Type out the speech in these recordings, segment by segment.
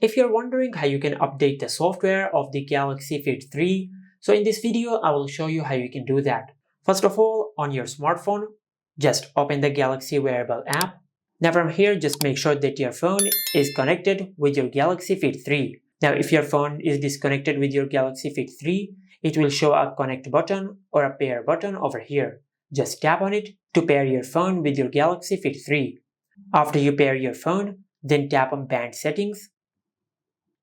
If you're wondering how you can update the software of the Galaxy Fit 3, so in this video I will show you how you can do that. First of all, on your smartphone, just open the Galaxy Wearable app. Now from here, just make sure that your phone is connected with your Galaxy Fit 3. Now if your phone is disconnected with your Galaxy Fit 3, it will show a connect button or a pair button over here. Just tap on it to pair your phone with your Galaxy Fit 3. After you pair your phone, then tap on Band Settings.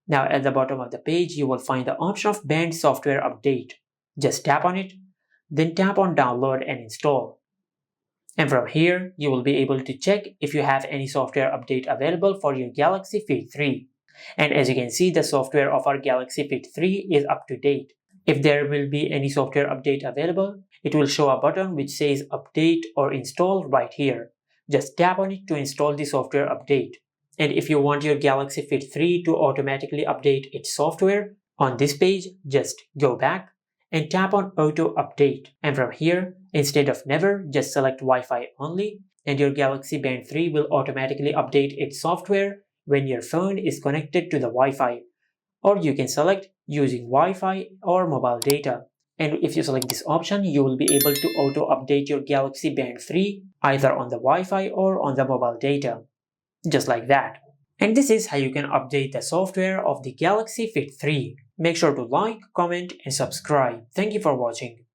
Now at the bottom of the page, you will find the option of Band Software Update. Just tap on it, then tap on Download and Install. And from here, you will be able to check if you have any software update available for your Galaxy Fit 3. And as you can see, the software of our Galaxy Fit 3 is up to date. If there will be any software update available, it will show a button which says Update or Install right here. Just tap on it to install the software update. And if you want your Galaxy Fit 3 to automatically update its software, on this page, just go back and tap on Auto Update. And from here, instead of Never, just select Wi-Fi only, and your Galaxy Band 3 will automatically update its software when your phone is connected to the Wi-Fi. Or you can select using Wi-Fi or mobile data. And if you select this option, you will be able to auto-update your Galaxy Band 3 either on the Wi-Fi or on the mobile data. Just like that. And this is how you can update the software of the Galaxy Fit 3. Make sure to like, comment, and subscribe. Thank you for watching.